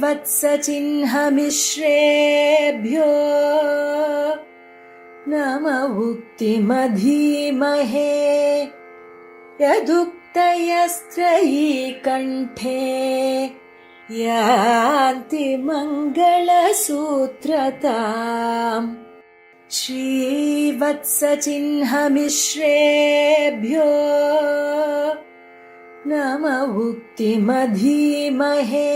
श्रीवत्सचिह्नमिश्रेभ्यो नम उक्तिमधीमहे यदुक्तयस्त्रयी कण्ठे यान्ति मङ्गलसूत्रताम् श्रीवत्सचिह्नमिश्रेभ्यो नम उक्तिमधीमहे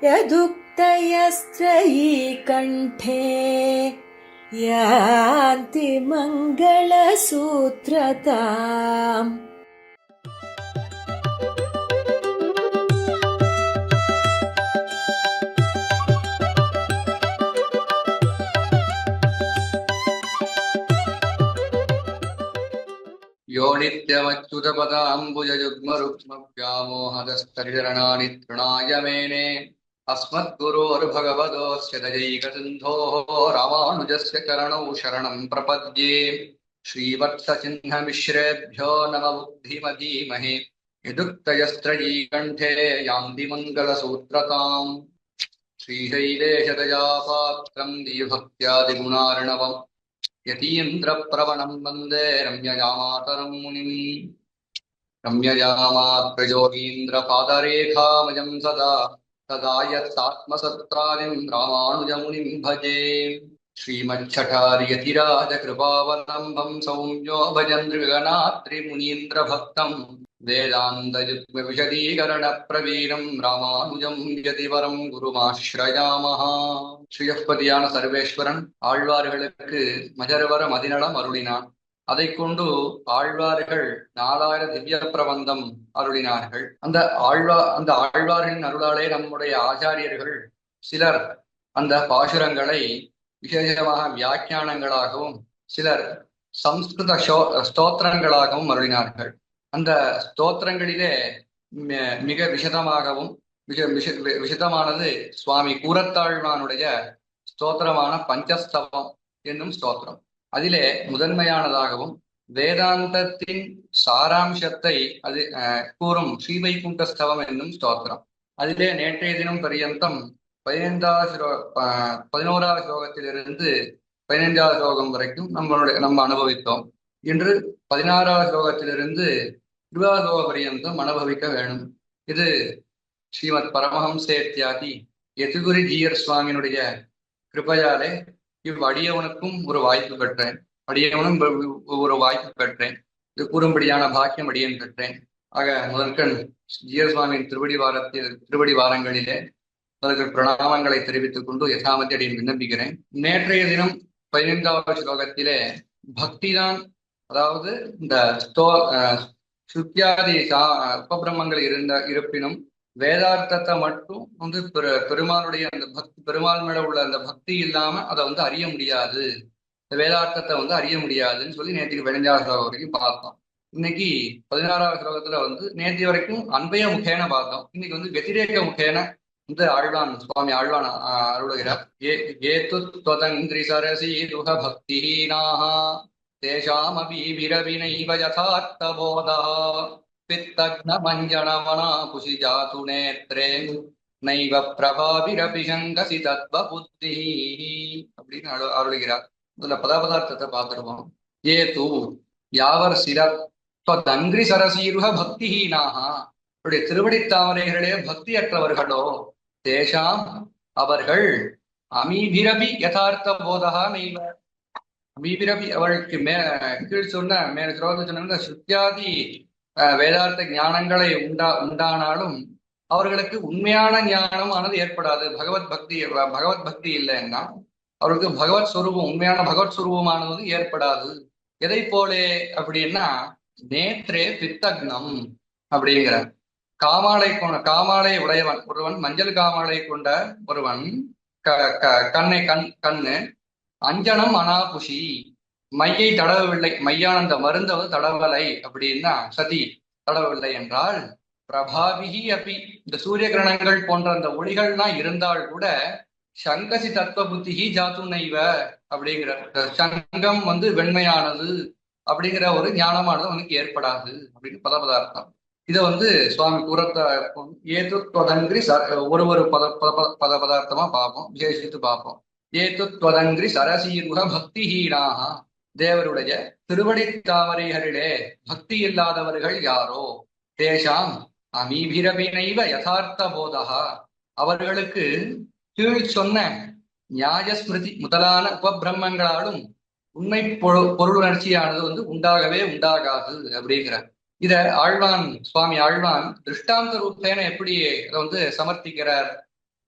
यदुक्तयस्त्रयी कण्ठे यान्ति मङ्गलसूत्रताम् यो नित्यमच्युतपदाम्बुजयुग्मरुक्मव्यामोहदस्तरिचरणानि तृणाय मेने अस्मद्गुरोर्भगवतोऽस्य दयैकसिन्धोः रामानुजस्य चरणौ शरणं प्रपद्ये श्रीवत्सचिह्नमिश्रेभ्यो नम बुद्धिमधीमहे यदुक्तयस्त्रयी कण्ठे यान्ति मङ्गलसूत्रताम् श्रीशैलेशदयापात्रं दीभक्त्यादिगुणार्णवम् यतीन्द्रप्रवणं वन्दे रम्यजामातरं मुनिम् रम्यजामात्रयोगीन्द्रपादरेखामयं सदा तदा यत्सात्मसत्तादिं रामानुजमुनिं भजे श्रीमच्छठार्यतिराजकृपावलम्बं सौम्यो भजन्द्रगणात्रिमुनीन्द्रभक्तं वेदान्तयुग्मविशदीकरणप्रवीरं रामानुजं यतिवरं குருமாஸ்ரயாமஹ. ஸ்ரீயப்பதியான சர்வேஸ்வரன் ஆழ்வார்களுக்கு மஜரவர மதிநலம் அருளினான். அதை கொண்டு ஆழ்வார்கள் 4000 திவ்ய பிரபந்தம் அருளினார்கள். அந்த ஆழ்வார்களின் அருளாலே நம்முடைய ஆச்சாரியர்கள் சிலர் அந்த பாசுரங்களை விசேஷமாக வியாக்கியானங்களாகவும் சிலர் சம்ஸ்கிருத ஸ்தோத்திரங்களாகவும் அருளினார்கள். அந்த ஸ்தோத்திரங்களிலே மிக விசதமாகவும் விசதமானது சுவாமி கூரத்தாழ்வானுடைய ஸ்தோத்திரமான பஞ்சஸ்தவம் என்னும் ஸ்தோத்திரம். அதிலே முதன்மையானதாகவும் வேதாந்தத்தின் சாராம்சத்தை அது கூறும் ஸ்ரீவைகுண்டஸ்தவம் என்னும் ஸ்தோத்திரம். அதிலே நேற்றைய தினம் பரியந்தம் 11வது ஸ்லோகத்திலிருந்து 15வது ஸ்லோகம் வரைக்கும் நம்ம அனுபவித்தோம். இன்று 16வது ஸ்லோகத்திலிருந்து 20வது ஸ்லோகம் பரியந்தம் அனுபவிக்க வேணும். இது ஸ்ரீமத் பரமஹம்சேத்யாதி யதுகுரி ஜீயர் சுவாமியினுடைய கிருபையாலே அடியவனுக்கும் ஒரு வாய்ப்பு பெற்றேன். இது கூறும்படியான பாக்கியம் அடியன் பெற்றேன். ஆக முதற்கண் ஜீயர் சுவாமியின் திருவடி வாரங்களிலே அவர்கள் பிரணாமங்களை தெரிவித்துக் கொண்டு யதாமதி அடியன் விண்ணப்பிக்கிறேன். நேற்றைய தினம் 15வது ஸ்லோகத்திலே பக்திதான், அதாவது இந்த சுத்தியாதி உபபிரம்மங்கள் இருப்பினும் வேதார்த்தத்தை மட்டும் பெருமாளுடைய அந்த பெருமாள் மேல உள்ள அந்த பக்தி இல்லாம அதை அறிய முடியாது, இந்த வேதார்த்தத்தை அறிய முடியாதுன்னு சொல்லி நேற்றுக்கு 15வது ஸ்லோகம் வரைக்கும் பார்த்தோம். இன்னைக்கு 16வது ஸ்லோகத்துல நேற்று வரைக்கும் அன்பய முகேன பார்த்தோம். இன்னைக்கு வெதிரேக முகேன ஆழ்வான் சுவாமி ஆழ்வான் அருளுகிறார். ஏதுத்வதந்திரி சரசி துக பக்திஹீனாஹ தேஷாமபி விரவினைவ யதார்த்த போதா பித்தக்ன மஞ்சனவனா புஷி ஜாது நேத்ரே நைவ பிரபாபிரபி சங்கசி தத்வ புத்தி அப்படின்னு அருளுகிறார். முதல்ல பதார்த்தத்தை பார்த்துருவோம். ஏது யாவர் சிலர் தந்திரி சரசீருக பக்திஹீனாக, அவருடைய திருவடி தாமரைகளே பக்தியற்றவர்களோ, தேஷாம் அவர்கள் அமீபிரபி யதார்த்த போதா நைவ, அமீபிரபி அவர்களுக்கு கீழ் சொன்ன மேல சொன்ன சுத்தியாதி வேதார்த்த ஞானங்களை உண்டானாலும் அவர்களுக்கு உண்மையான ஞானமானது ஏற்படாது. பகவத் பக்தி இல்லைன்னா அவருக்கு பகவத் ஸ்வரூபம், உண்மையான பகவத் ஸ்வரூபமானது ஏற்படாது. எதை போலே அப்படின்னா நேத்ரே பித்தக்னம் அப்படிங்கிறார். காமாலை உடையவன் ஒருவன், மஞ்சள் காமாலை கொண்ட ஒருவன் கண்ணு அஞ்சனம் அனாபுஷி, மையை தடவவில்லை, மையானந்த மருந்த தடவலை அப்படின்னா சதி தடவவில்லை என்றால் பிரபாபிகி அப்பி, இந்த சூரிய கிரணங்கள் போன்ற அந்த ஒளிகள்லாம் இருந்தால் கூட சங்கசி தத்துவ புத்திகி ஜாத்து நைவ அப்படிங்கிற சங்கம் வெண்மையானது அப்படிங்கிற ஒரு ஞானமானது அவனுக்கு ஏற்படாது அப்படின்னு பதார்த்தம். இதை வந்து சுவாமி கூறத்த ஏது தொதங்கிரி ஒரு ஒரு பதார்த்தமா பார்ப்போம், விசேஷித்து பார்ப்போம். ஏது தொதங்கிரி சரசீருக பக்திஹீனாக, தேவருடைய திருவடி தாமரைகளிலே பக்தி இல்லாதவர்கள் யாரோ, தேஷாம் அமீபிரபினைவ யதார்த்த போதகா, அவர்களுக்கு கீழ் சொன்ன நியாயஸ்மிருதி முதலான உபபிரம்மங்களாலும் உண்மை பொருளுணர்ச்சியானது வந்து உண்டாகவே உண்டாகாது அப்படிங்கிறார். இத ஆழ்வான், சுவாமி ஆழ்வான் திருஷ்டாந்த ரூபேன எப்படி அதை வந்து சமர்ப்பிக்கிறார்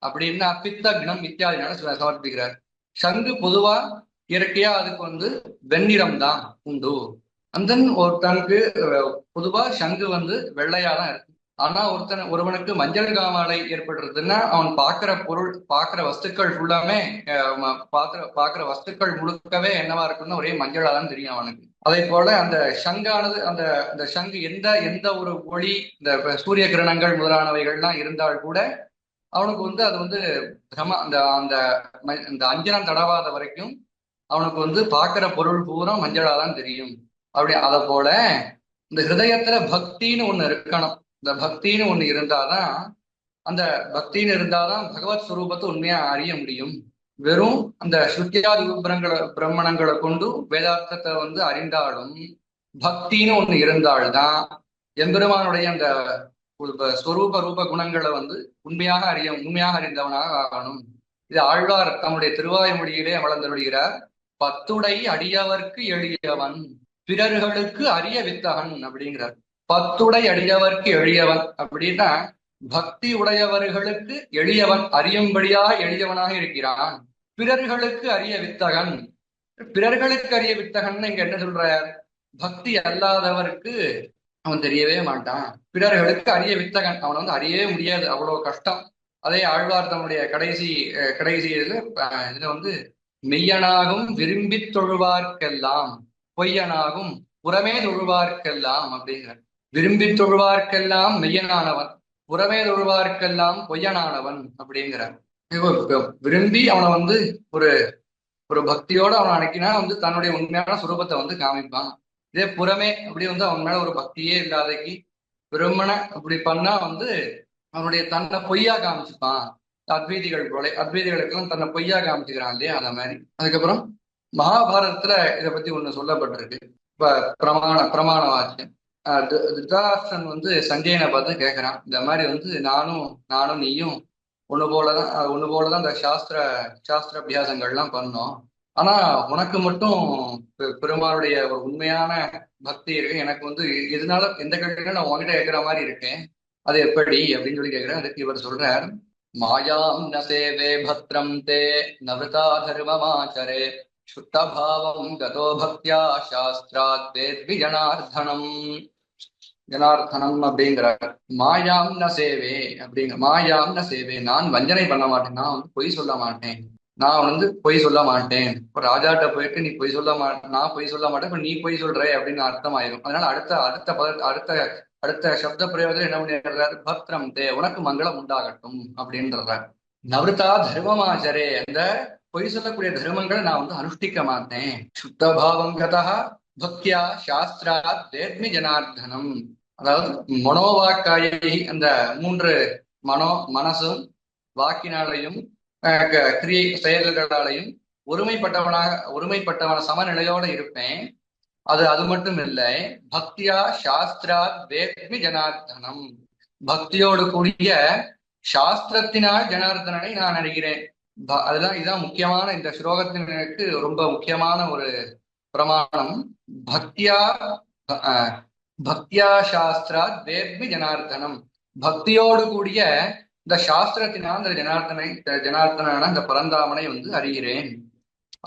அப்படின்னா, பித்தக்னம் இத்தியாதினால சமர்ப்பிக்கிறார். சங்கு பொதுவா இயற்கையா அதுக்கு வந்து வெண்ணிறம் தான் உண்டு. அந்த ஒருத்தனுக்கு பொதுவா சங்கு வந்து வெள்ளையா தான் இருக்கு. ஆனா ஒருவனுக்கு மஞ்சள் காமாலை ஏற்படுறதுன்னா அவன் பார்க்கிற வஸ்துக்கள் ஃபுல்லாமே பார்க்கிற வஸ்துக்கள் முழுக்கவே என்னவா இருக்குன்னா ஒரே மஞ்சளா தான் தெரியும் அவனுக்கு. அதே போல அந்த சங்கானது, அந்த அந்த சங்கு எந்த எந்த ஒரு ஒளி, இந்த சூரிய கிரணங்கள் முதலானவைகள்லாம் இருந்தால் கூட அவனுக்கு வந்து அது வந்து அந்த அந்த இந்த அஞ்சனம் தடவாத வரைக்கும் அவனுக்கு வந்து பார்க்கிற பொருள் பூரா மஞ்சளா தான் தெரியும். அப்படி அதை போல இந்த ஹிருதயத்துல பக்தின்னு ஒண்ணு இருக்கணும். இந்த பக்தின்னு ஒண்ணு இருந்தாதான், அந்த பக்தின்னு இருந்தாதான் பகவத் ஸ்வரூபத்தை உண்மையா அறிய முடியும். வெறும் அந்த சுத்தியாதி பிரம்மணங்களை கொண்டு வேதார்த்தத்தை வந்து அறிந்தாலும் பக்தின்னு ஒண்ணு இருந்தால்தான் எம்பெருமானுடைய அந்த ஸ்வரூப ரூப குணங்களை வந்து உண்மையாக அறிந்தவனாக ஆகணும். இது ஆழ்வார் தம்முடைய திருவாய்மொழியிலே வளர்ந்தருளுகிறார். பத்துடை அடியவர்க்கு எளியவன், பிறர்களுக்கு அரிய வித்தகன் அப்படிங்கிறார். பத்துடை அடியவர்க்கு எளியவன் அப்படின்னா பக்தி உடையவர்களுக்கு எளியவன், அறியும்படியாக எளியவனாக இருக்கிறான். பிறர்களுக்கு அரிய வித்தகன், பிறர்களுக்கு அரிய வித்தகன் இங்க என்ன சொல்றார்? பக்தி அல்லாதவருக்கு அவன் தெரியவே மாட்டான். பிறர்களுக்கு அரிய வித்தகன், அவன் வந்து அறியவே முடியாது, அவ்வளவு கஷ்டம். அதே ஆழ்வார் தம்முடைய கடைசி இதுல வந்து மெய்யனாகும் விரும்பி தொழுவார்க்கெல்லாம் பொய்யனாகும் புறமே தொழுவார்க்கெல்லாம் அப்படிங்கிற. விரும்பி தொழுவார்க்கெல்லாம் மெய்யனானவன், புறமே தொழுவார்க்கெல்லாம் பொய்யனானவன் அப்படிங்கிறார். விரும்பி அவனை வந்து ஒரு ஒரு பக்தியோட அவனை அணைக்கினா வந்து தன்னுடைய உண்மையான சுரூபத்தை வந்து காமிப்பான். இதே புறமே அப்படி வந்து அவன் மேல ஒரு பக்தியே இல்லாதக்கு விரும்பன அப்படி பண்ணா வந்து அவனுடைய தன்னை பொய்யா காமிச்சுப்பான். அத்வைதிகள் போல, அத்வைதிகளுக்கெல்லாம் தன்னை பொய்யா காமிச்சுக்கிறான் இல்லையா, அந்த மாதிரி. அதுக்கப்புறம் மகாபாரதத்துல இதை பத்தி ஒண்ணு சொல்லப்பட்டிருக்கு. இப்ப பிரமாண வாக்கியம். திருதராஷ்டிரன் வந்து சஞ்சயனை பார்த்து கேட்கிறான், இந்த மாதிரி வந்து நானும் நீயும் ஒண்ணு போலதான் இந்த சாஸ்திர அபியாசங்கள்லாம் பண்ணோம். ஆனா உனக்கு மட்டும் பெருமாளுடைய ஒரு உண்மையான பக்தி இருக்கு, எனக்கு வந்து எதனால எந்த கேள்வியும் நான் உங்ககிட்ட கேட்கிற மாதிரி இருக்கேன், அது எப்படி அப்படின்னு சொல்லி கேட்கிறேன். அதுக்கு இவர் சொல்றார், மாயாம் ந சேவே பத்ரம் தே நவதா தர்மமாச்சரே சுத்தபாவம் கதோ பக்தியா சாஸ்திராத் வேத்வி ஜனார்த்தனம் அப்படிங்கிறார். மாயாம் ந சேவே மாயாம் ந சேவே, நான் வஞ்சனை பண்ண மாட்டேன், நான் வந்து பொய் சொல்ல மாட்டேன், இப்ப ராஜாட்ட போயிட்டு நீ பொய் சொல்ல மாட்டேன், நான் பொய் சொல்ல மாட்டேன், இப்ப நீ பொய் சொல்ற அப்படின்னு அர்த்தம் ஆயிரும். அதனால அடுத்த சப்த பிரயோகத்தில் என்ன பண்ணிடுறாரு, பத்ரம் தே, உனக்கு மங்களம் உண்டாகட்டும் அப்படின்றார். நவருத்தா தர்மமாச்சரே, அந்த பொய் சொல்லக்கூடிய தர்மங்களை நான் வந்து அனுஷ்டிக்க மாட்டேன். சுத்தபாவம் கதா பக்தியா சாஸ்திராத் வேத்மி ஜனார்தனம், அதாவது மனோவாக்காயை, அந்த மூன்று மனசும் வாக்கினாலையும் கிரியை செயல்களாலையும் ஒருமைப்பட்டவன சமநிலையோட இருப்பேன். அது மட்டும் இல்லை, பக்தியா சாஸ்திராத் வேத்மி ஜனார்தனம், பக்தியோடு கூடிய சாஸ்திரத்தினால் ஜனார்தனனை நான் அறிகிறேன். இதுதான் முக்கியமான, இந்த ஸ்லோகத்தினருக்கு ரொம்ப முக்கியமான ஒரு பிரமாணம். பக்தியா சாஸ்திராத் வேத்மி ஜனார்தனம், பக்தியோடு கூடிய இந்த சாஸ்திரத்தினால் அந்த ஜனார்தனான இந்த பரந்தாமனை வந்து அறிகிறேன்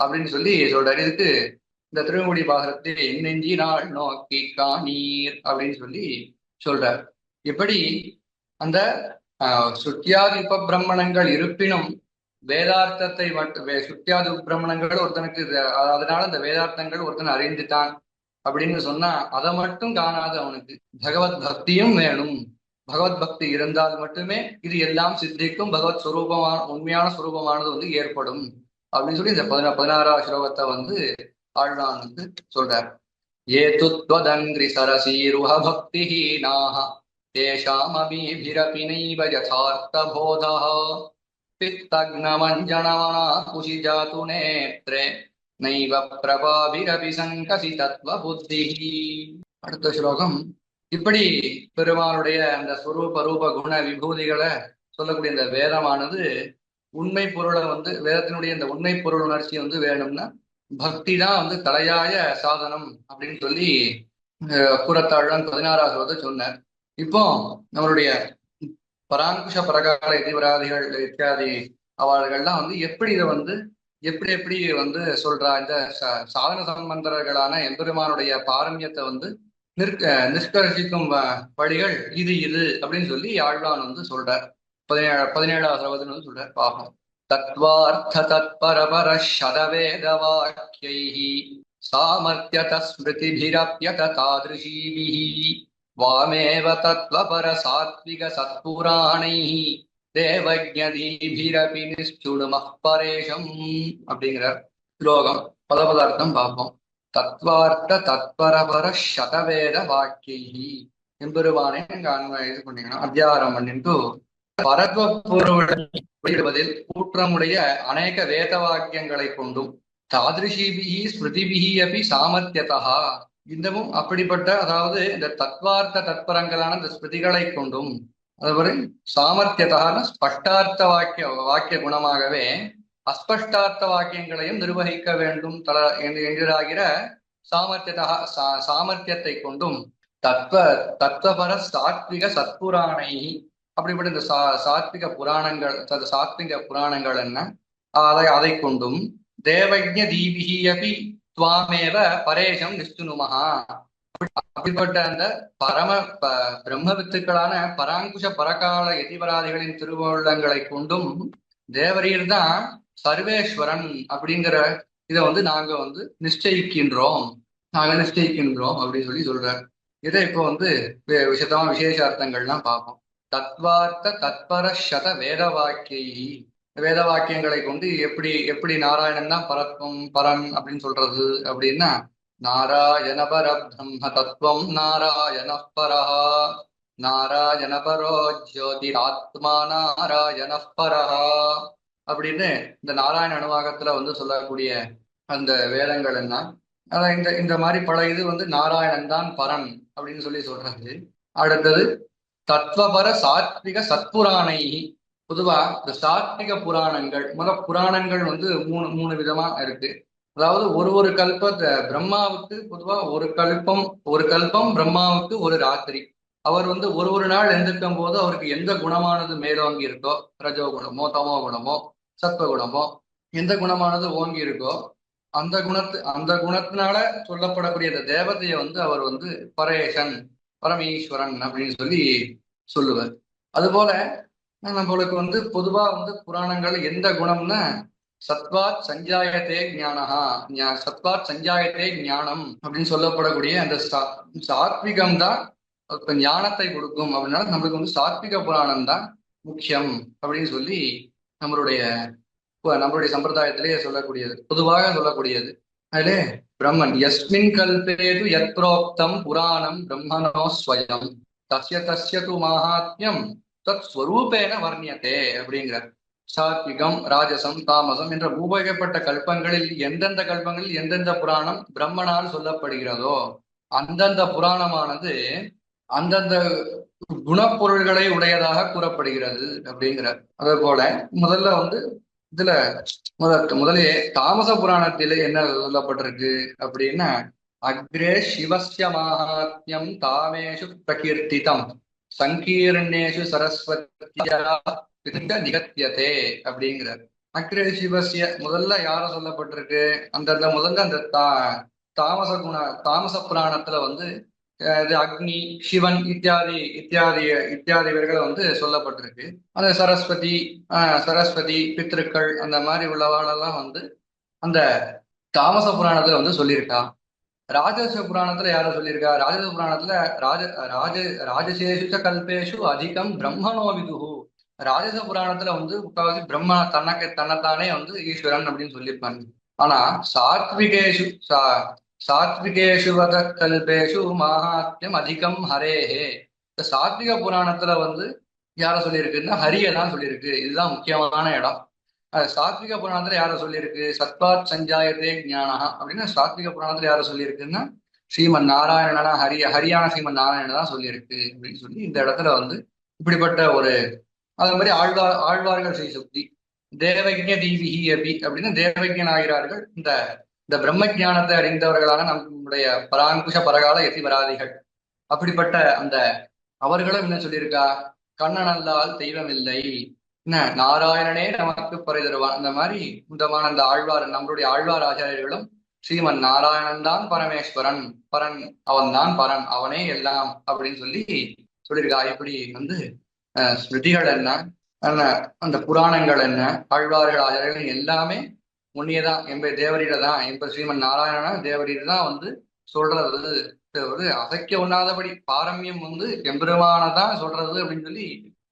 அப்படின்னு சொல்லி சொல்றாரு. இதுக்கு இந்த திருமுடி பாகரத்தில் என்னெஞ்சி நாள் நோக்கி காணீர் அப்படின்னு சொல்லி சொல்றார். எப்படி அந்த சுத்தியாதி உபபிரமணங்கள் இருப்பினும் வேதார்த்தத்தை சுத்தியாதி உபபிரமணங்கள் ஒருத்தனுக்கு, அதனால இந்த வேதார்த்தங்கள் ஒருத்தன் அறிந்துட்டான் அப்படின்னு சொன்னா அதை மட்டும் காணாது, அவனுக்கு பகவத் பக்தியும் வேணும். பகவத் பக்தி இருந்தால் மட்டுமே இது எல்லாம் சித்திக்கும், பகவத் ஸ்வரூபமான உண்மையான ஸ்வரூபமானது வந்து ஏற்படும் அப்படின்னு சொல்லி இந்த 16ஆவது ஸ்லோகத்தை வந்து ஆழ்வான் வந்து சொல்றார். ஏ துத்வதங்கிரி சரசீருஹ பக்திஹீனாஹ तेषाममीभिरपि नैव यथार्थबोधः पित्तग्नमञ्जनमना कुशिजातु नेत्रे नैव प्रभाभिरपि சங்கசி தத்துவ புத்தி. அடுத்த ஸ்லோகம். இப்படி பெருமானுடைய அந்த ஸ்வரூப ரூப குண விபூதிகளை சொல்லக்கூடிய இந்த வேதமானது உண்மை பொருளை வேதத்தினுடைய இந்த உண்மை பொருள் உணர்ச்சி வேணும்னா பக்தி தான் தலையாய சாதனம் அப்படின்னு சொல்லி கூறத்தாழ்வான் 16வது சொன்னார். இப்போ நம்மளுடைய பராங்குஷ பரகால எதிவராதிகள் இத்தியாதி அவர்கள்லாம் எப்படி இதை எப்படி எப்படி சொல்றா இந்த சாதன சம்பந்தர்களான எம்பெருமானுடைய பாரமியத்தை நிஷ்கர்ஷிக்கும் வழிகள் இது அப்படின்னு சொல்லி ஆழ்வான் சொல்றார். 17வது சொல்றார். பாகம். தத்வார்த்த தத்பரபர சதவேத வாக்கியைஹி சாமர்த்தியத ஸ்மிருதிபிரப்யத தாத்ருஷீபிஹி வாமேவ தத்வபர சாத்விக சத்புராணைஹி தேவஜ்ஞதீபிரபி நிஷ்சுடுமः பரேஷம் அப்படிங்கிறார். ஸ்லோகம். பதபதார்த்தம் பார்ப்போம். தத்வார்த்த தத்பரபர சதவேத வாக்கியைஹி எம்பெருமானை இது பண்ணீங்கன்னா அத்தியாரம் பண்ணிட்டு பரத்வ பொருள்வதில் கூற்றமுடைய அநேக வேத வாக்கியங்களை கொண்டும் தாதிருஷிபிஹி ஸ்மிருதிபிஹி அப்படி சாமர்த்தியதா இன்னமும் அப்படிப்பட்ட அதாவது இந்த தத்வார்த்த தத்பரங்களான இந்த ஸ்மிருதிகளை கொண்டும் அதுவரை சாமர்த்தியதான ஸ்பஷ்டார்த்த வாக்கிய குணமாகவே அஸ்பஷ்டார்த்த வாக்கியங்களையும் நிர்வகிக்க வேண்டும் என்கிறாகிற சாமர்த்தியத்தை கொண்டும் தத்துவபர சாத்விக சத்புராணை அப்படிப்பட்ட இந்த சாத்விக புராணங்கள் சாத்விக புராணங்கள் என்ன அதை கொண்டும் தேவஜ்ஞ தீபிஹி அப்படி துவாமேவ பரேஷம் நிஷ்டுனுமஹா அப்படிப்பட்ட அந்த பிரம்ம வித்துக்களான பராங்குஷ பரகால எதிபராதிகளின் திருவுள்ளங்களை கொண்டும் தேவரீர் தான் சர்வேஸ்வரன் அப்படிங்கிற இதை நாங்க நிச்சயிக்கின்றோம் அப்படின்னு சொல்லி சொல்றார். இதை இப்போ விசதமா விசேஷார்த்தங்கள்லாம் பார்ப்போம். தத்வார்த்த தத்பர சத வேத வாக்கியை வேத வாக்கியங்களை கொண்டு எப்படி நாராயணன் தான் பரன் அப்படின்னு சொல்றது அப்படின்னா நாராயண பர பிரம்ம தத்துவம் நாராயண பரஹா நாராயண பரோ ஜோதிராத்மா நாராயண பரஹா அப்படின்னு இந்த நாராயண அணுவாகத்துல சொல்லக்கூடிய அந்த வேதங்கள் என்ன அதான் இந்த மாதிரி பல இது நாராயணன் தான் பரன் அப்படின்னு சொல்லி சொல்றது. அடுத்தது தத்துவபர சாத்விக சத்புராணை. பொதுவா இந்த சாத்விக புராணங்கள் புராணங்கள் மூணு விதமா இருக்கு. அதாவது ஒரு கல்பத்தை பிரம்மாவுக்கு பொதுவா ஒரு கல்பம் பிரம்மாவுக்கு ஒரு ராத்திரி. அவர் ஒரு நாள் எந்திருக்கும் போது அவருக்கு எந்த குணமானது மேலோங்கி இருக்கோ ரஜோ குணமோ தமோ குணமோ சத்வ குணமோ எந்த குணமானது ஓங்கி இருக்கோ அந்த குணத்தினால சொல்லப்படக்கூடிய இந்த தேவதையை அவர் பரேசன் பரமேஸ்வரன் அப்படின்னு சொல்லி சொல்லுவார். அதுபோல நம்மளுக்கு பொதுவா புராணங்கள் எந்த குணம்னா சத்வாத் சஞ்சாயத்தே ஞானஹா சத்வாத் சஞ்சாயத்தே ஞானம் அப்படின்னு சொல்லப்படக்கூடிய அந்த சாத்விகம் தான் ஞானத்தை கொடுக்கும். அப்படின்னால நம்மளுக்கு சாத்விக புராணம் தான் முக்கியம் அப்படின்னு சொல்லி நம்மளுடைய சம்பிரதாயத்திலேயே சொல்லக்கூடியது, பொதுவாக சொல்லக்கூடியது. அதிலே பிரம்மன் யஸ்மின் கல்பேது யத் புரோக்தம் புராணம் பிரம்மனோ ஸ்வயம் தஸ்ய தஸ்ய து மகாத்மியம் தத் ஸ்வரூபேன வர்ணியத்தே அப்படிங்கிறார். சாத்விகம் ராஜசம் தாமசம் என்ற உபயோகப்பட்ட கல்பங்களில் எந்தெந்த புராணம் பிரம்மனால் சொல்லப்படுகிறதோ அந்தந்த புராணமானது அந்தந்த குணப்பொருள்களை உடையதாக கூறப்படுகிறது அப்படிங்கிறார். அதே போல முதல்ல இதுல முதலே தாமச புராணத்திலே என்ன சொல்லப்பட்டிருக்கு அப்படின்னா அக்ரே சிவஸ்ய மகாத்மியம் தாமேஷு பிரகீர்த்திதம் சங்கீர்ணேஷு சரஸ்வதியா நிகத்தியதே அப்படிங்கிறார். அக்ரே சிவஸ்ய முதல்ல யார சொல்லப்பட்டிருக்கு முதல்ல அந்த தாமச புராணத்துல இது அக்னி சிவன் இத்தியாதிவர்களை சொல்லப்பட்டிருக்கு. அந்த சரஸ்வதி பித்ருக்கள் அந்த மாதிரி உள்ளவாளெல்லாம் அந்த தாமச புராணத்துல சொல்லியிருக்கா. ராஜச புராணத்துல யார சொல்லியிருக்கா? ராஜச புராணத்துல ராஜசேஷு கல்பேஷு அதிகம் பிரம்மனோ விதுஹு. ராஜச புராணத்துல முக்கால்வாசி பிரம்ம தன்னைத்தானே ஈஸ்வரன் அப்படின்னு சொல்லியிருப்பாங்க. ஆனா சாத்விகேஷு வத கல்பேஷு மகாத்மியம் அதிகம் ஹரேஹே இந்த சாத்விக புராணத்துல வந்து யார சொல்லியிருக்குன்னா ஹரிய தான் சொல்லியிருக்கு. இதுதான் முக்கியமான இடம். சாத்விக புராணத்துல யார சொல்லியிருக்கு? சத்வாத் சஞ்சாயத்தே ஞானா அப்படின்னு சாத்விக புராணத்துல யார சொல்லியிருக்குன்னா ஸ்ரீமன் நாராயணனா ஹரியான ஸ்ரீமன் நாராயணன் தான் சொல்லியிருக்கு அப்படின்னு சொல்லி இந்த இடத்துல வந்து இப்படிப்பட்ட ஒரு அது மாதிரி ஆழ்வார்கள் ஸ்ரீ சுக்தி தேவஜ தீவிஹி அபி அப்படின்னு தேவஜன் ஆகிறார்கள். இந்த இந்த பிரம்ம ஜானத்தை அறிந்தவர்களான நம்முடைய பராங்குஷ பரகால யதிவராதிகள். அப்படிப்பட்ட அந்த அவர்களும் என்ன சொல்லியிருக்கா? கண்ணன் அல்லால் தெய்வம் இல்லை, என்ன நாராயணனே நமக்கு பறை தருவான். இந்த மாதிரி முந்தமான அந்த ஆழ்வார் நம்மளுடைய ஆழ்வார் ஆச்சாரியர்களும் ஸ்ரீமன் நாராயணன் தான் பரமேஸ்வரன், பரன் அவன் தான் பரன், அவனே எல்லாம் அப்படின்னு சொல்லி சொல்லியிருக்கா. இப்படி வந்து ஸ்மிருதிகள் என்ன, அந்த புராணங்கள் என்ன, ஆழ்வார்கள் ஆச்சாரியர்கள் எல்லாமே உன்னியதான் எம்ப தேவரீட தான் எம்ப ஸ்ரீமன் நாராயணனா தேவரீட தான் வந்து சொல்றது. ஒரு அசைக்க உண்ணாதபடி பாரமியம் வந்து எம்பெருமானதான் சொல்றது அப்படின்னு சொல்லி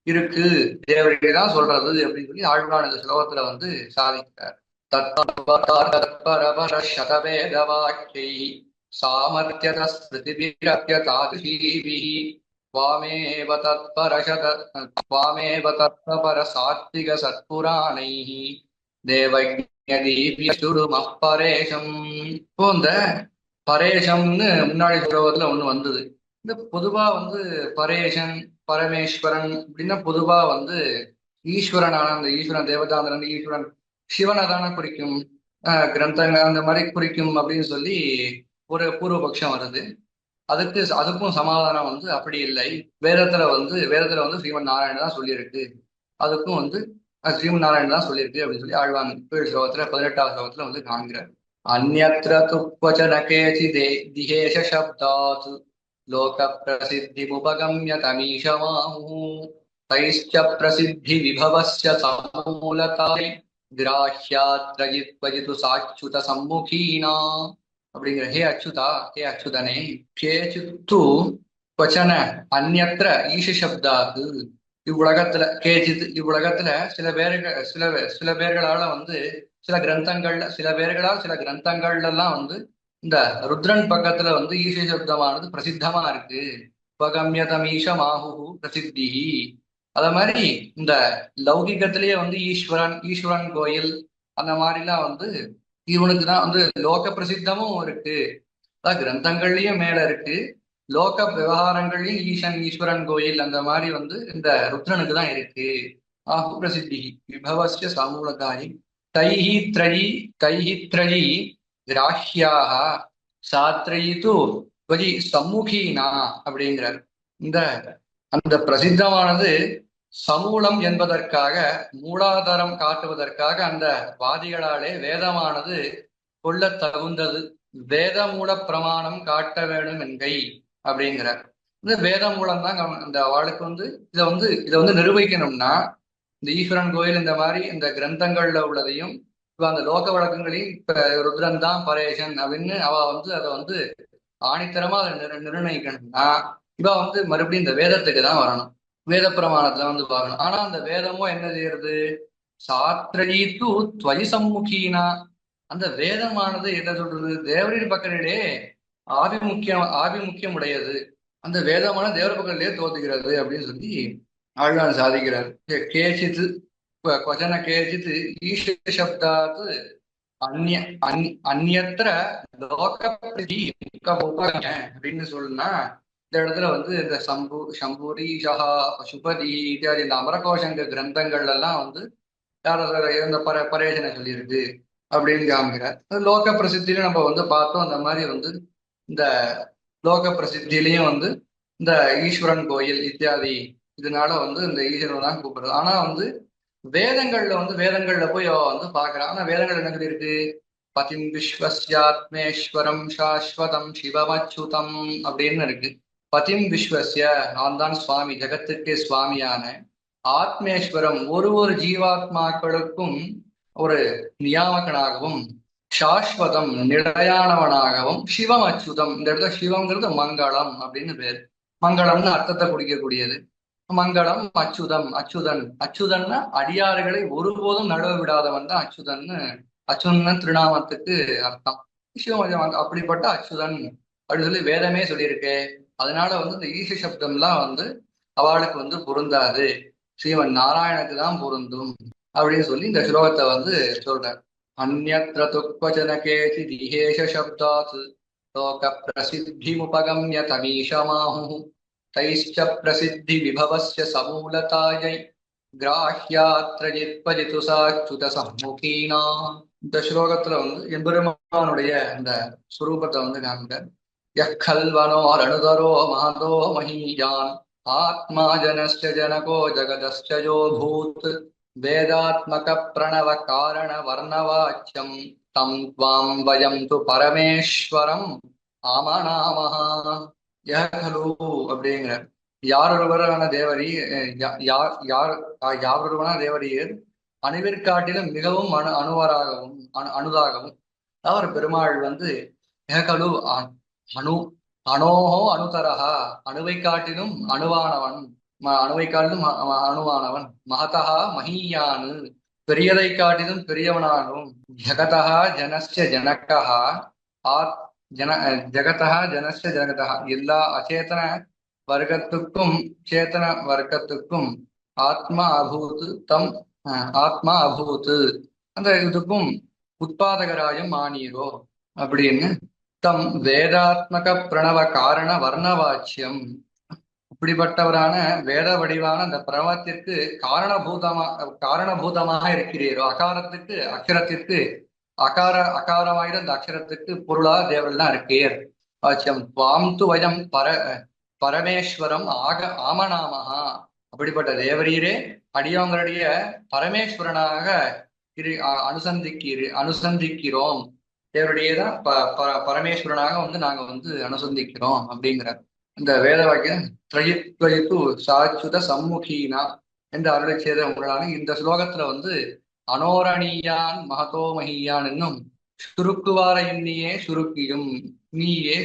இருக்கு, தேவரீட தான் சொல்றது அப்படின்னு சொல்லி ஆழ்வார் இந்த ஸ்லோகத்துல வந்து சாதிக்கிறார். தத்பரபர சதவேத வாக்கியை சாமர்த்தியத ஸ்மிருதிபிரத்யதாதிஷீபிஹி त्वामेव तत्पर सात्विक सत्पुराणैः தேவஜ்ஞதீபியசுடுமப் பரேஷம். இப்போ இந்த பரேஷம்னு முன்னாடி ஸ்லோகத்துல ஒண்ணு வந்தது. இந்த பொதுவா வந்து பரேஷன் பரமேஸ்வரன் அப்படின்னா பொதுவா வந்து ஈஸ்வரனான அந்த ஈஸ்வரன் தேவதாந்திரன் ஈஸ்வரன் சிவனை தானே குறிக்கும், கிரந்தங்கள் அந்த மாதிரி குறிக்கும் அப்படின்னு சொல்லி ஒரு பூர்வபக்ஷம் வருது. அதுக்கும் சமாதானம் வந்து அப்படி இல்லை. வேதத்துல வந்து ஸ்ரீமன் நாராயணன் தான் சொல்லியிருக்கு. அதுக்கும் வந்து ஸ்ரீமன் நாராயணன் தான் சொல்லியிருக்கு அப்படின்னு சொல்லி ஆழ்வான் ஸ்லோகத்துல 18வது ஸ்லோகத்துல வந்து காண்கிறார். அந்யத்ர துவச்சன கேசிதே திஹேஷ சப்தாத் லோக பிரசித்தி உபகம்ய தமீஷமாஹு தைஷ்ச பிரசித்தி விபவஸ்ய சமூலதாய் கிராஹ்யாத்ரயித்வஜிது சாச்சுத சம்முகீனா அப்படிங்கிற ஹே அச்சுதா, ஹே அச்சுதனே, கேச்சித்து வச்சன அந்யத்ர ஈஷ சப்தாக்கு இவ்வுலகத்துல கேச்சித் இவ்வுலகத்துல சில பேர்களால வந்து சில கிரந்தங்கள்ல எல்லாம் வந்து இந்த ருத்ரன் பக்கத்துல வந்து ஈஷ சப்தமானது பிரசித்தமா இருக்கு. உபகம்யதமீஷ மாஹு பிரசித்தி. அத மாதிரி இந்த லௌகிகத்திலேயே வந்து ஈஸ்வரன் கோயில் அந்த மாதிரிலாம் வந்து இவனுக்கு தான் வந்து லோக பிரசித்தமும் இருக்கு. அதான் கிரந்தங்கள்லயும் மேல இருக்கு, லோக விவகாரங்கள்லயும் ஈஸ்வரன் கோயில் அந்த மாதிரி வந்து இந்த ருத்ரனுக்கு தான் இருக்கு. ஆஹு பிரசித்தி விபவஸ்ய சமூலதாயி தைஹி த்ரயி கிராஹ்யாக சாத்ரயிது வஜி சம்முகீனா அப்படிங்கிறார். இந்த அந்த பிரசித்தமானது சமூலம் என்பதற்காக, மூலாதாரம் காட்டுவதற்காக அந்த வாதிகளாலே வேதமானது கொள்ள தகுந்தது, வேத மூல பிரமாணம் காட்ட வேணும் என்கை அப்படிங்கிறார். இந்த வேத மூலம் தான் அந்த அவளுக்கு வந்து இதை வந்து நிரூபிக்கணும்னா இந்த ஈஸ்வரன் கோயில் இந்த மாதிரி இந்த கிரந்தங்கள்ல உள்ளதையும் இப்ப அந்த லோக வழக்கங்களையும் இப்ப ருத்ரன் தான் பரேஷன் அப்படின்னு அவ வந்து அதை வந்து ஆணித்தரமா அதை நிர்ணயிக்கணும்னா இவ வந்து மறுபடியும் இந்த வேதத்துக்கு தான் வரணும், வேத பிரமாணத்துல வந்து பார்க்கணும். ஆனா அந்த வேதமும் என்ன செய்யறது? சாத்திரீத்து துவயி சம்முகீனா. அந்த வேதமானது என்ன சொல்றது? தேவரின் பக்கத்திலே ஆபிமுக்கியம் உடையது. அந்த வேதமான தேவர் பக்கத்திலே தோத்துகிறது அப்படின்னு சொல்லி ஆழ்வான் சாதிக்கிறார். கேச்சித்து கொஜன கேச்சித்து ஈஷ சப்தாத்து அந்நியத்திர லோக அப்படின்னு சொல்லுனா இந்த இடத்துல வந்து இந்த சம்பூரி ஷஹா பசுபதி இத்தியாதி இந்த அமரகோஷங்க கிரந்தங்கள்ல எல்லாம் வந்து இந்த பரேஷனை சொல்லியிருக்கு அப்படின்னு காமிக்கிறார். லோக பிரசித்திலையும் நம்ம வந்து பார்த்தோம். அந்த மாதிரி வந்து இந்த லோக பிரசித்திலையும் வந்து இந்த ஈஸ்வரன் கோயில் இத்தியாதி இதனால வந்து இந்த ஈஸ்வரன் தான் கூப்பிடுறது. ஆனா வந்து வேதங்கள்ல போய் வந்து பாக்குறான். ஆனா வேதங்கள் என்ன சொல்லியிருக்கு? பதிம் விஸ்வஸ்யாத்மேஸ்வரம் சாஸ்வதம் சிவமச்சுதம் அப்படின்னு இருக்கு. பதிம் விஸ்வஸ்ய நான் தான் சுவாமி, ஜகத்துக்கே சுவாமியான ஆத்மேஸ்வரம் ஒரு ஜீவாத்மாக்களுக்கும் ஒரு நியாமகனாகவும், சாஸ்வதம் நிலையானவனாகவும், சிவம் அச்சுதம் இந்த இடத்துல சிவங்கிறது மங்களம் அப்படின்னு பேர். மங்களம்னு அர்த்தத்தை குடிக்கக்கூடியது. மங்களம் அச்சுதன்னா அடியார்களை ஒருபோதும் நழுவ விடாதவன் தான் அச்சுதன்னு திருநாமத்துக்கு அர்த்தம். சிவம் அப்படிப்பட்ட அச்சுதன் அப்படின்னு சொல்லி வேதமே சொல்லியிருக்கு. அதனால வந்து இந்த ஈச சப்தம்லாம் வந்து அவளுக்கு வந்து பொருந்தாது, ஸ்ரீமன் நாராயணுக்கு தான் பொருந்தும் அப்படின்னு சொல்லி இந்த ஸ்லோகத்தை வந்து சொல்றார். அந்யத்ர துக்வச்சன கேசி திஹேஷ சப்தாத் லோக பிரசித்திமுபகம்ய தமீஷமாஹு தைஷ்ச பிரசித்தி விபவஸ்ய சமூலதாயை கிராஹ்யாத்ர ஜித்வஜிது சாச்சுத சம்முகீனா. இந்த ஸ்லோகத்துல வந்து எம்பெருமானுடைய இந்த சுரூபத்தை வந்து காண்க. யக்கல்வனோரணுதரோ மகதோ மஹீயான் ஆத்மா ஜனஸ்ய ஜனகோ ஜகதஸ்ய யோ பூத் வேதாத்மக பிரணவ காரண வர்ணவாச்சியம் தம் த்வாம் வயம் து பரமேஸ்வரம் ஆமநாமஹா. யகலு அப்படிங்கிற யாரொருவரான தேவரி, யார் யார் யாரொருவரான தேவரீர் அணுவிற்காட்டிலும் மிகவும் அணுவராகவும் அணுதாகவும் அவர் பெருமாள் வந்து ஏகலு அணு அணோஹோ அணுதரஹா அணுவை காட்டிலும் அணுவானவன், அணுவை காட்டிலும் அணுவானவன், மகதா மஹீயானு பெரியதை காட்டிலும் பெரியவனாகும், ஜகதா ஜனஸ்ய ஜனகா ஆத் ஜன ஜகதா ஜனஸ்ய ஜகதா எல்லா அச்சேதன வர்க்கத்துக்கும் சேத்தன வர்க்கத்துக்கும் ஆத்மா அபூத் தம் ஆத்மா அபூத் அந்த இதுக்கும் உற்பாதகராயும் ஆனீரோ அப்படின்னு தம் வேதாத்மக பிரணவ காரண வர்ணவாச்சியம். இப்படிப்பட்டவரான வேத வடிவான அந்த பிரணவத்திற்கு காரணபூதமாக இருக்கிறீரோ, அகாரத்துக்கு அக்ஷரத்திற்கு அகாரமாயிர அந்த அக்ஷரத்துக்கு பொருளா தேவல்லாம் இருக்கீர். வாச்சியம் துவாம் து வயம் பரமேஸ்வரம் ஆமநாமஹா அப்படிப்பட்ட தேவரீரே அடியவங்களுடைய பரமேஸ்வரனாக அனுசந்திக்கிறோம். தேவருடையதான் பரமேஸ்வரனாக வந்து நாங்க வந்து அனுசந்திக்கிறோம் அப்படிங்கிற இந்த வேத வாக்கியம் திரயித்வயித்து சாச்சுத சம்முகீனா என்று அருளை செய்த உங்களான இந்த ஸ்லோகத்துல வந்து அனோரணீயான் மகதோ மகியான் என்னும் சுருக்குவார இன்னியே சுருக்கியும் நீயே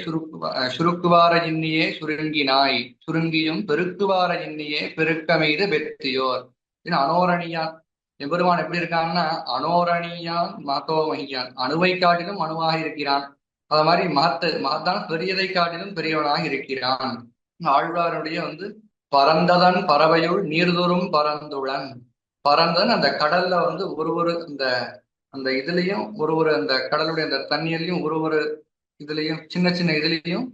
சுருக்குவார இன்னியே சுருங்கினாய் சுருங்கியும் பெருக்குவார இன்னியே பெருக்கமெய்து பெத்தியோர். அனோரணியான் எம்பெருமான் எப்படி இருக்கான்னா அனோரணியான் மகதோ மகியான் அணுவை காட்டிலும் அணுவாக இருக்கிறான். அது மாதிரி மகத்தான் பெரியதை காட்டிலும் பெரியவனாக இருக்கிறான். ஆழ்வாருடைய வந்து பரந்ததன் பறவையுள் நீர்தோறும் பரந்துளன். பரந்தன் அந்த கடல்ல வந்து ஒரு அந்த அந்த இதுலயும் ஒரு அந்த கடலுடைய அந்த தண்ணீர்லயும் ஒரு இதுலயும் சின்ன சின்ன இதுலயும்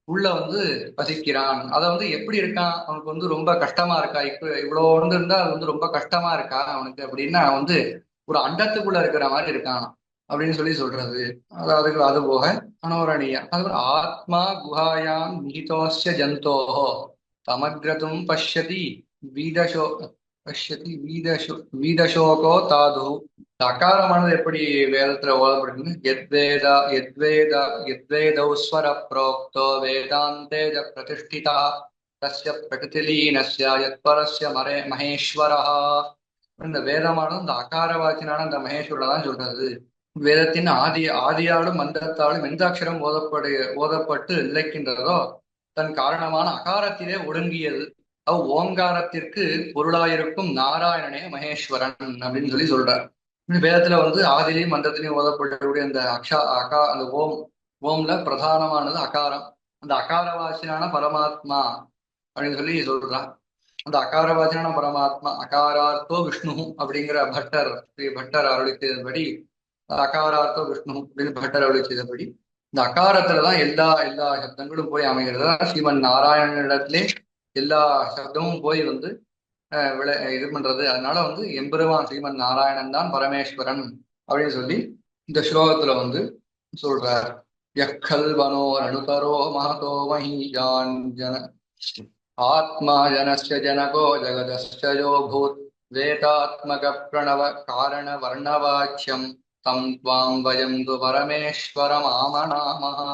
உள்ள வந்து வசிக்கிறான். அதை வந்து எப்படி இருக்கான், அவனுக்கு வந்து ரொம்ப கஷ்டமா இருக்கா, இவ்வளவு வந்து இருந்தா அது வந்து ரொம்ப கஷ்டமா இருக்கா அவனுக்கு அப்படின்னா வந்து ஒரு அண்டத்துக்குள்ள இருக்கிற மாதிரி இருக்கான் அப்படின்னு சொல்லி சொல்றது. அதாவது அது போக அனோரணியா அது ஆத்மா குஹாயாம் நிஹிதோஸ்ய ஜந்தோஹோ சமக்ரதும் பஷ்யதி வீதசோ வீதசோகோ தாது. அகாரமானது எப்படி வேதத்துல ஓதப்படுகிறது, எத்வேதௌஸ்வர புரோக்தோ வேதாந்தேஜ பிரதிஷ்டிதா தஸ்ய பிரகிருதிலீனஸ்ய யத்பரஸ்ய மகேஸ்வரஹ. இந்த வேதமானது இந்த அகாரவாச்சினான அந்த மகேஸ்வரனை தான் சொல்றது. வேதத்தின் ஆதியாலும் மந்திரத்தாலும் எந்த அக்ஷரம் ஓதப்பட்டு நிலைக்கின்றதோ தன் காரணமான அகாரத்திலே ஒடுங்கியது ஓங்காரத்திற்கு பொருளாயிருக்கும் நாராயணனே மகேஸ்வரன் அப்படின்னு சொல்லி சொல்றார். வேதத்துல வந்து ஆதிலையும் மந்திரத்திலையும் ஓதப்படக்கூடிய அந்த அந்த ஓம்ல பிரதானமானது அகாரம். அந்த அகாரவாசினான பரமாத்மா அப்படின்னு சொல்லி சொல்றான். அந்த அகாரவாசினான பரமாத்மா அகாரார்த்தோ விஷ்ணு அப்படிங்கிற பட்டர் அருளி செய்தபடி அகாரார்த்தோ விஷ்ணு அப்படின்னு பட்டர் அருளி செய்தபடி இந்த அகாரத்துலதான் எல்லா சப்தங்களும் போய் அமைகிறது. ஸ்ரீமன் நாராயணனிடத்திலே எல்லா சப்தமும் போய் வந்து இது பண்றது. அதனால வந்து எம்பெருமான் ஸ்ரீமன் நாராயணன் தான் பரமேஸ்வரன் அப்படின்னு சொல்லி இந்த ஸ்லோகத்துல வந்து சொல்றார். யக்கல்வனோ அணுதரோ மகதோ மஹீயான் ஜன ஆத்மா ஜனஸ்ய ஜனகோ ஜகதஸ்ய யோ பூத் வேதாத்மக பிரணவ காரண வர்ணவாச்சியம் தம் த்வாம் வயம் து பரமேஸ்வரம் ஆமநாமஹா.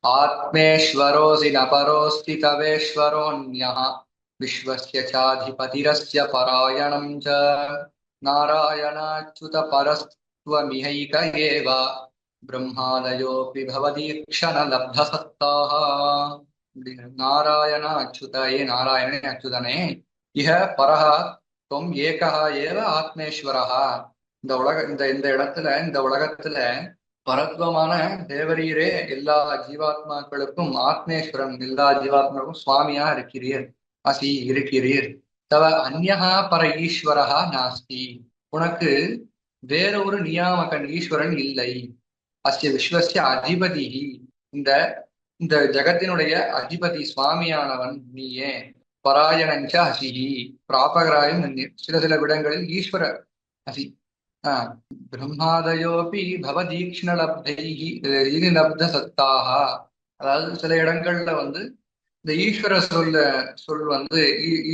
ஆத்மேஸ்வரோசி ந பரோஸ்தி தவேஸ்வரோன்யஹ விஸ்வஸ்ய சாதிபதிரஸ்ய பராயணம் ச நாராயணாச்யுத பரஸ்த்வமிஹைக ஏவ பிரம்மாதயோபி பவதீக்ஷண லப்தசத்தாஹ. நாராயண அச்சுதயே நாராயணனே அச்சுதனே இஹ பரஹ தொம் ஏகஹ ஏவ ஆத்மேஸ்வரஹ. இந்த இடத்துல இந்த உலகத்துல பரத்வமான தேவரீரே எல்லா ஜீவாத்மாக்களுக்கும் ஆத்மேஸ்வரன், எல்லா ஜீவாத்மாவுக்கும் சுவாமியா இருக்கிறீர், அசி இருக்கிறீர். தவ அந்யஹா பர ஈஸ்வரஹா நாஸ்தி, உனக்கு வேற ஒரு நியாமகன் ஈஸ்வரன் இல்லை. அஸ்ய விஸ்வஸ்ய அதிபதி, இந்த இந்த ஜகத்தினுடைய அதிபதி சுவாமியானவன் நீயே. பராயணஞ்ச அசிஹி, பிராபகராயும் சில சில விடங்களில் ஈஸ்வர அசி. பிரம்மாதயோபி பவதீக்ஷ்ணலப்தைஹி லப்த சத்தாக, அதாவது சில இடங்கள்ல வந்து இந்த ஈஸ்வர சொல் வந்து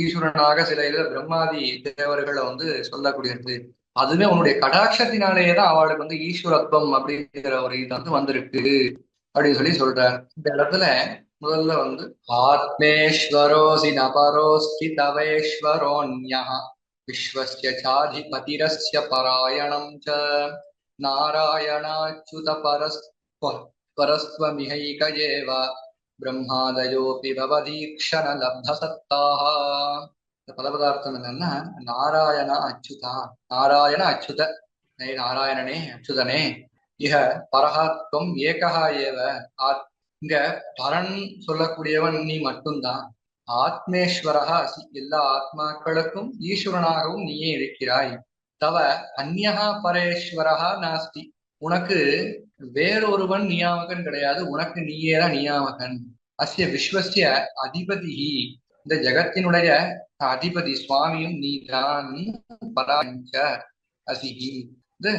ஈஸ்வரனாக சில இதுல பிரம்மாதி தேவர்களை வந்து சொல்லக்கூடியது. அதுவே உன்னுடைய கடாட்சத்தினாலேயே தான் அவளுக்கு வந்து ஈஸ்வரத்துவம் அப்படிங்கிற ஒரு இது வந்து வந்திருக்கு அப்படின்னு சொல்லி சொல்றார். இந்த இடத்துல முதல்ல வந்து ஆத்மேஸ்வரோசி நபரோஸ்தி தவேஸ்வரோன்யா விஸ்வஸ்ய சாதிபதிரஸ்ய பராயணம் ச நாராயணாச்சுத பரஸ்வமிஹைக ஏவ பிரம்மாதயோபி பவதீக்ஷண லப்த சத்தாக. இந்த பதபதார்த்தம் என்னன்னா நாராயண அச்சுதா, நாராயண அச்சுத, நாராயணனே அச்சுதனே, இக பரஹாத்வம் ஏகஹா ஏவ, இங்க பரன் சொல்லக்கூடியவன் நீ மட்டும்தான். ஆத்மேஸ்வரஹா அசி, எல்லா ஆத்மாக்களுக்கும் ஈஸ்வரனாகவும் நீயே இருக்கிறாய். தவ அந்யஹா பரேஸ்வரஹா நாஸ்தி, உனக்கு வேறொருவன் நியாமகன் கிடையாது, உனக்கு நீயேதான் நியாமகன். அஸ்ய விஸ்வஸ்ய அதிபதி, இந்த ஜகத்தினுடைய அதிபதி சுவாமியும் நீதான். பராஞ்ச அசிஹி, இது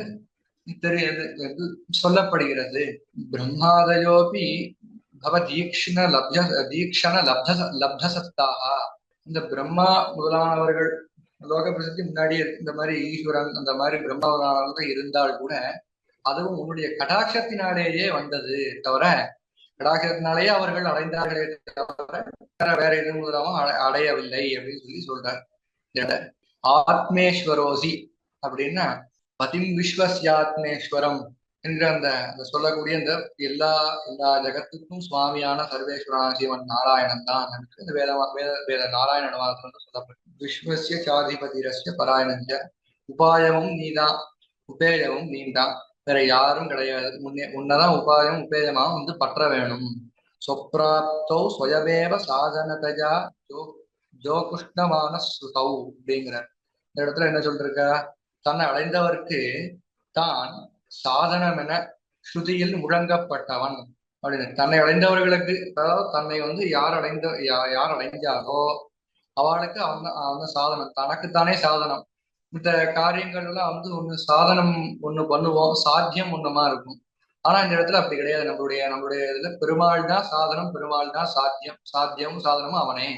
சொல்லப்படுகிறது. பிரம்மாதயோபி பவ தீக்ஷண லப்த சத்தாக, இந்த பிரம்மா முதலானவர்கள் லோக பிரசித்தி முன்னாடி இந்த மாதிரி ஈஸ்வரன் அந்த மாதிரி பிரம்மா முதலானவர்கள் இருந்தால் கூட அதுவும் உன்னுடைய கடாட்சத்தினாலேயே வந்தது தவிர, கடாட்சத்தினாலேயே அவர்கள் அடைந்தார்களே தவிர வேற எதுவும் மூலமும் அடையவில்லை அப்படின்னு சொல்லி சொல்றார். ஆத்மேஸ்வரோசி அப்படின்னா பதிம் விஸ்வஸ்யாத்மேஸ்வரம் என்கிற அந்த சொல்லக்கூடிய இந்த எல்லா ஜகத்துக்கும் சுவாமியான சர்வேஸ்வரனான சிவன் நாராயணன் தான் இந்த வேத நாராயண வாதத்துல சொல்லப்படும். விஸ்வஸ்ய சாதிபதிரஸ்ய பராயணஞ்ச, உபாயமும் நீதான், உபேயமும் நீதான், வேற யாரும் கிடையாது. உன்னதான் உபாயம் உபேயமாக வந்து பற்ற வேணும். சொப்ராப்தௌ ஸ்வயமேவ சாதனதயா ஜோகுஷ்ணமான ஸ்ருதௌ அப்படிங்கிற இந்த இடத்துல என்ன சொல்லிருக்க, தன்னை அடைந்தவருக்கு தான் சாதனம் என ஸ்ருதியில் முழங்கப்பட்டவன் அப்படின்னு. தன்னை அடைந்தவர்களுக்கு, அதாவது தன்னை வந்து யார் அடைஞ்சாலோ அவளுக்கு அவன் சாதனம், தனக்குத்தானே சாதனம். இந்த காரியங்கள் எல்லாம் வந்து ஒண்ணு சாதனம் ஒண்ணு பண்ணுவோம், சாத்தியம் ஒண்ணுமா இருக்கும். ஆனா இந்த இடத்துல அப்படி கிடையாது. நம்மளுடைய இதுல பெருமாள் தான் சாதனம், பெருமாள் தான் சாத்தியம், சாத்தியமும் சாதனமும் அவனே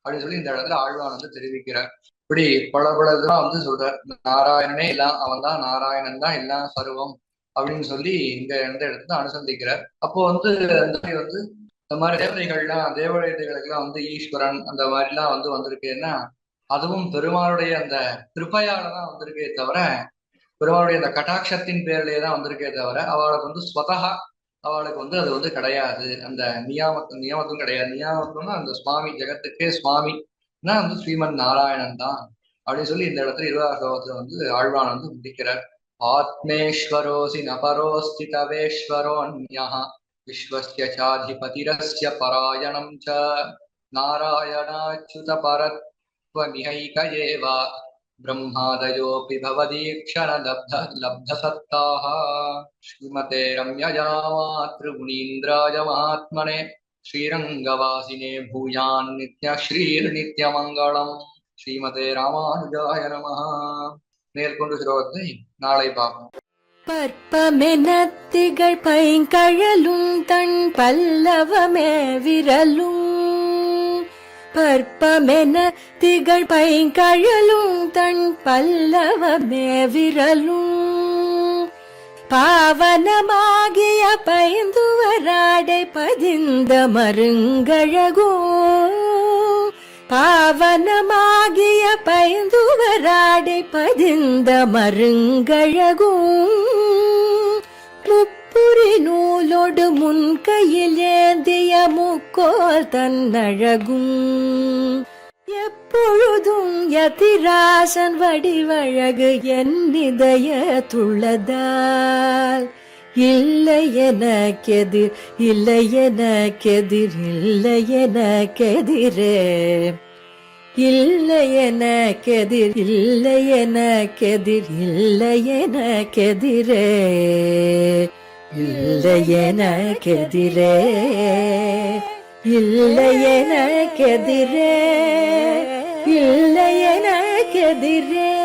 அப்படின்னு சொல்லி இந்த இடத்துல ஆழ்வான் வந்து தெரிவிக்கிறார். இப்படி பல இதெல்லாம் வந்து சொல்றார். நாராயணனே எல்லாம், அவன் தான் நாராயணன் தான் எல்லாம் சர்வம் அப்படின்னு சொல்லி இந்த இடத்துல அனுசந்திக்கிறார். அப்போ வந்து இந்த மாதிரி தேவதைகளுக்கெல்லாம் வந்து ஈஸ்வரன் அந்த மாதிரிலாம் வந்து வந்திருக்கேன்னா அதுவும் பெருமாளுடைய அந்த கிருப்பையாலதான் வந்திருக்கே தவிர, பெருமாளுடைய அந்த கட்டாட்சத்தின் பேர்லயே தான் வந்திருக்கே தவிர அவளுக்கு வந்து ஸ்வதகா அவளுக்கு வந்து அது வந்து கிடையாது. அந்த நியாமத்தும் கிடையாது. நியாமத்தும்னா அந்த சுவாமி, ஜெகத்துக்கே சுவாமி வந்து ஸ்ரீமன் நாராயணன் தான் அப்படின்னு சொல்லி இந்த இடத்துல 20வது ஸ்லோகத்துல வந்து ஆழ்வான் வந்து முடிக்கிறார். ஆத்மேஸ்வரோசி நபரோஸ்தி தவேஸ்வரோன்யா விஸ்வஸ்ய சாதிபதிரஸ்ய பராயணம் ச நாராயணாச்சுத பரத்வமிஹைக ஏவ பிரம்மாதயோபி பவதீக்ஷண லப்த சத்தாக. ஸ்ரீமதே ரம்யயா மாத்ருகுணீந்திராய மகாத்மனே ஸ்ரீரங்கவாசினே பூயான் நித்ய ஸ்ரீர்நித்யமங்கலம். ஸ்ரீமதே ராமானுஜாய நமஹ. மேற்கொண்டு ஸ்லோகத்தை நாளை பார்ப்போம். பற்பமென திகழ் பைங்கழலும் தன் பல்லவமே விரலும், பற்பமென திகழ் பைங்கழலும் தன் பல்லவமே விரலும், பாவனமாகிய பைந்துவராடை பதிந்த மருங்கழகோ, பாவனமாகிய பைந்துவராடை பதிந்த மருங்கழகும், முப்புரி நூலோடு முன்கையில் ஏந்திய முக்கோல் தன்னழகும், எப்பொழுதும் யதிராசன் வடிவழகு என் இதய துள்ளதால், இல்லை எனக்கெதிர், இல்லை எனக்கெதிர், இல்லை எனக்கெதிரே. இல்லை எனக்கெதிர், இல்லை எனக்கெதிர், இல்லை எனக்கெதிரே. இல்லை எனக்கெதிரே, இல்லை எனக்கெதிரே, இல்லை எனக்கெதிரே.